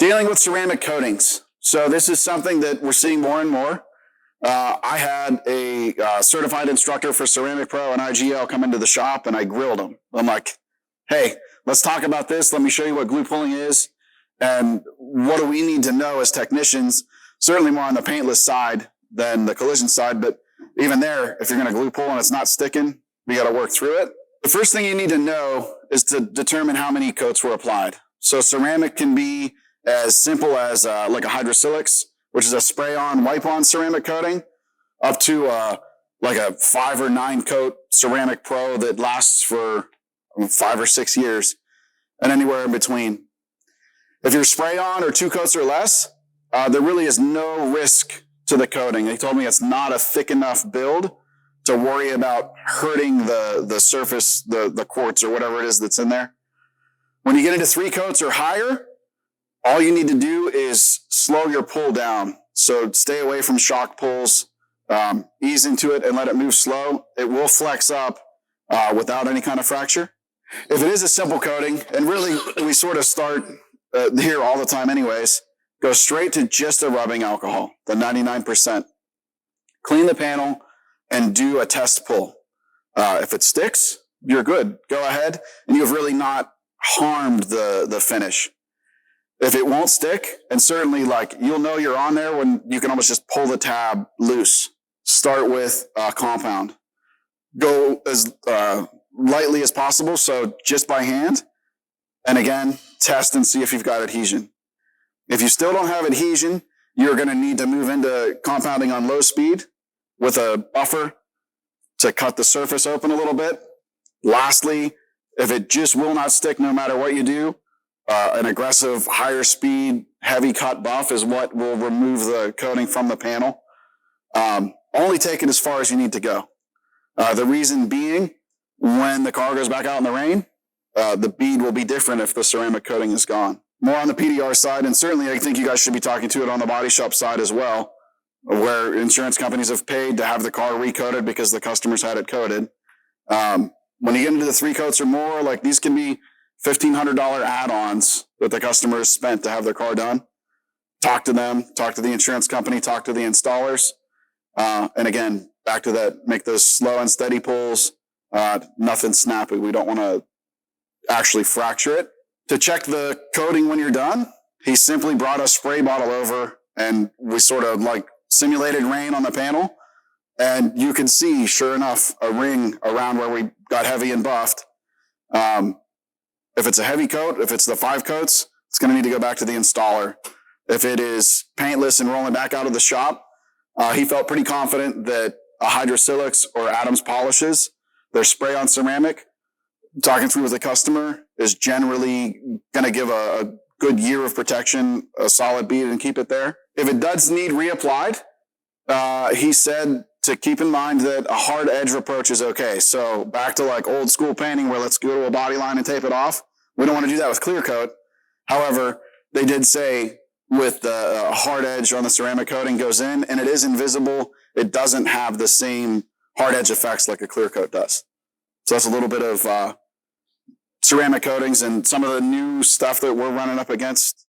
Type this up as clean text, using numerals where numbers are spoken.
Dealing with ceramic coatings. So this is something that we're seeing more and more. I had a certified instructor for Ceramic Pro and IGL come into the shop, and I grilled him. I'm like, hey, let's talk about this. Let me show you what glue pulling is and what do we need to know as technicians, certainly more on the paintless side than the collision side. But even there, if you're going to glue pull and it's not sticking, we got to work through it. The first thing you need to know is to determine how many coats were applied. So ceramic can be as simple as like a hydrosilics, which is a spray-on, wipe-on ceramic coating, up to like a 5 or 9 coat Ceramic Pro that lasts for 5 or 6 years, and anywhere in between. If you're spray-on or 2 coats or less, there really is no risk to the coating. He told me it's not a thick enough build to worry about hurting the surface, the quartz or whatever it is that's in there. When you get into 3 coats or higher, all you need to do is slow your pull down. So stay away from shock pulls, ease into it and let it move slow. It will flex up without any kind of fracture. If it is a simple coating, and really we sort of start here all the time anyways, go straight to just a rubbing alcohol, the 99%. Clean the panel and do a test pull. If it sticks, you're good. Go ahead, and you've really not harmed the finish. If it won't stick, and certainly like you'll know you're on there when you can almost just pull the tab loose. Start with compound. Go as lightly as possible, so just by hand. And again, test and see if you've got adhesion. If you still don't have adhesion, you're going to need to move into compounding on low speed with a buffer to cut the surface open a little bit. Lastly, if it just will not stick no matter what you do, an aggressive, higher speed, heavy cut buff is what will remove the coating from the panel. Only take it as far as you need to go. The reason being, when the car goes back out in the rain, the bead will be different if the ceramic coating is gone. More on the PDR side, and certainly I think you guys should be talking to it on the body shop side as well, where insurance companies have paid to have the car recoated because the customers had it coated. When you get into the 3 coats or more, like these can be $1,500 add-ons that the customer has spent to have their car done. Talk to them, talk to the insurance company, talk to the installers. And again, back to that, make those slow and steady pulls, nothing snappy. We don't want to actually fracture it. To check the coating when you're done, he simply brought a spray bottle over and we sort of like simulated rain on the panel. And you can see, sure enough, a ring around where we got heavy and buffed. If it's a heavy coat, if it's the 5 coats, it's going to need to go back to the installer. If it is paintless and rolling back out of the shop, he felt pretty confident that a hydrosilics or Adams polishes, their spray on ceramic, talking through with the customer, is generally going to give a good year of protection, a solid bead, and keep it there. If it does need reapplied, he said to keep in mind that a hard edge approach is okay. So back to like old school painting where let's go to a body line and tape it off. We don't want to do that with clear coat. However, they did say with the hard edge on the ceramic coating goes in and it is invisible, it doesn't have the same hard edge effects like a clear coat does. So that's a little bit of ceramic coatings and some of the new stuff that we're running up against